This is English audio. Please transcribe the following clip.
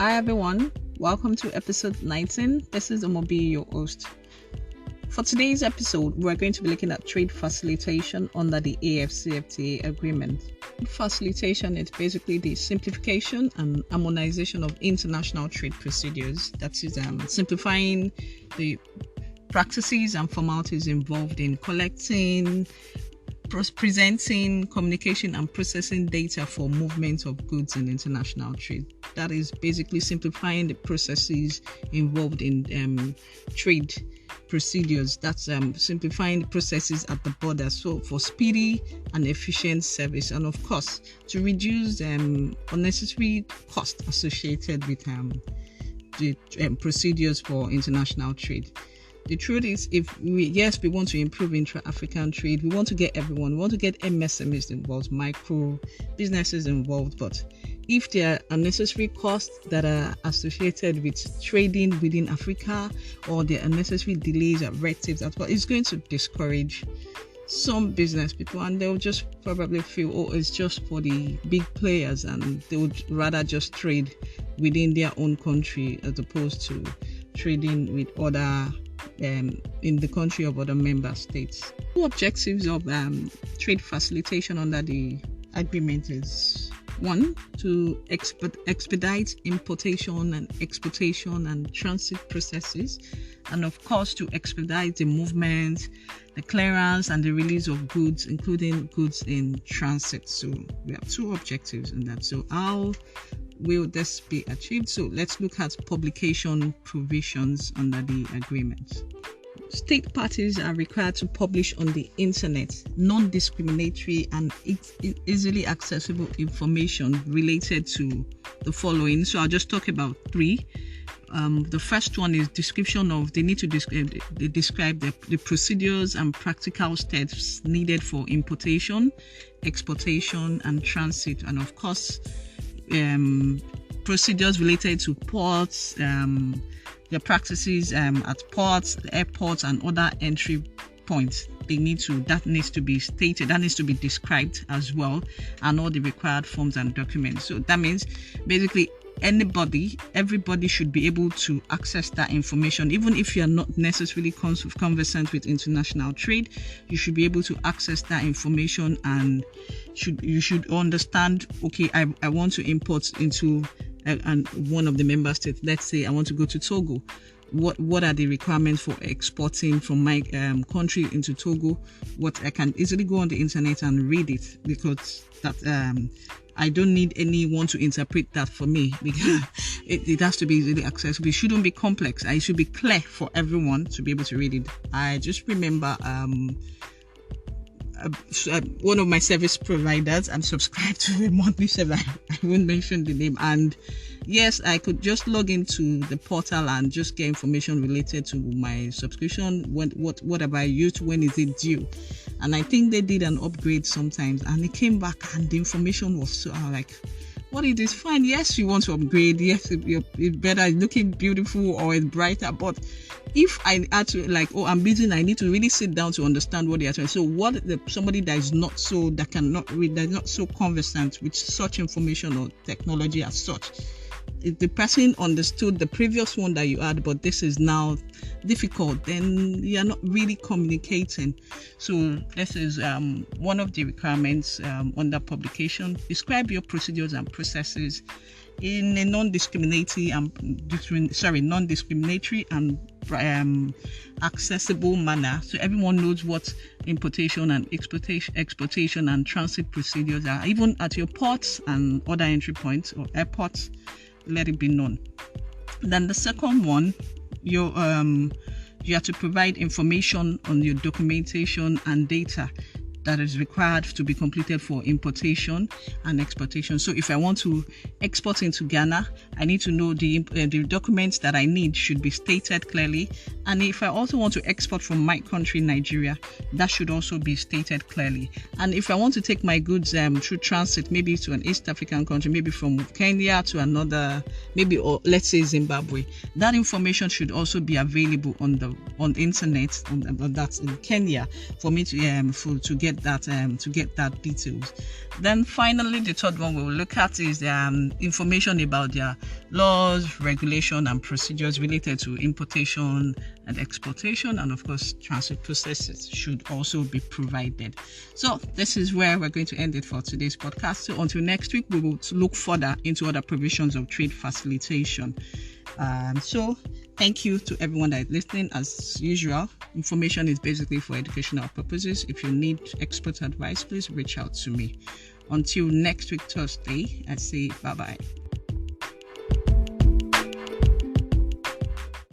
Hi everyone, welcome to episode 19. This is Omobi, your host. For today's episode, we're going to be looking at trade facilitation under the AfCFTA agreement. Trade facilitation is basically the simplification and harmonization of international trade procedures. That is simplifying the practices and formalities involved in collecting, presenting, communication and processing data for movement of goods in international trade. That is basically simplifying the processes involved in trade procedures. That's simplifying the processes at the border, so for speedy and efficient service, and of course to reduce unnecessary costs associated with the procedures for international trade. The truth is, if we want to improve intra-African trade, we want to get everyone, we want to get MSMEs involved, micro businesses involved, but if there are unnecessary costs that are associated with trading within Africa, or there are unnecessary delays or red tapes as well, it's going to discourage some business people, and they'll just probably feel, oh, it's just for the big players, and they would rather just trade within their own country as opposed to trading with other in the country of other member states. Two objectives of trade facilitation under the agreement is: one, to expedite importation and exportation and transit processes, and of course to expedite the movement, the clearance and the release of goods, including goods in transit. So we have two objectives in that. So how will this be achieved? So let's look at publication provisions under the agreement. State parties are required to publish on the internet non-discriminatory and easily accessible information related to the following. So I'll just talk about three. The first one is description of, they need to describe the procedures and practical steps needed for importation, exportation and transit, and of course procedures related to ports, the practices at ports, airports and other entry points. That needs to be stated, that needs to be described as well, and all the required forms and documents. So that means basically everybody should be able to access that information. Even if you are not necessarily conversant with international trade, you should be able to access that information, and you should understand, okay, I want to import into one of the member states. Let's say I want to go to Togo. What are the requirements for exporting from my country into Togo? What I can easily go on the internet and read it, because that I don't need anyone to interpret that for me, because it has to be easily accessible. It shouldn't be complex. It should be clear for everyone to be able to read it. I just remember one of my service providers, I'm subscribed to a monthly service, I won't mention the name, and yes, I could just log into the portal and just get information related to my subscription, what have I used, when is it due, and I think they did an upgrade sometimes, and it came back and the information was so like, what it is fine, yes, you want to upgrade, yes, it's better, it's looking beautiful or it's brighter, but if I had to, like, oh, I'm busy and I need to really sit down to understand what they are trying. So somebody that is not so, that cannot read, that's not so conversant with such information or technology as such, if the person understood the previous one that you had, but this is now difficult, then you're not really communicating. So this is one of the requirements under publication. Describe your procedures and processes in a non-discriminatory and accessible manner, so everyone knows what importation and exportation and transit procedures are. Even at your ports and other entry points or airports, let it be known. Then the second one, you have to provide information on your documentation and data that is required to be completed for importation and exportation. So if I want to export into Ghana, I need to know the documents that I need should be stated clearly. And if I also want to export from my country, Nigeria, that should also be stated clearly. And if I want to take my goods through transit, maybe to an East African country, maybe from Kenya to another, maybe, or let's say Zimbabwe, that information should also be available on the internet, that's in Kenya, for me to get that to get that details. Then finally, the third one we'll look at is information about their laws, regulation, and procedures related to importation and exportation, and of course transfer processes should also be provided. So this is where we're going to end it for today's podcast. So until next week, we will look further into other provisions of trade facilitation. So thank you to everyone that is listening. As usual, information is basically for educational purposes. If you need expert advice, please reach out to me. Until next week, Thursday, I say bye-bye.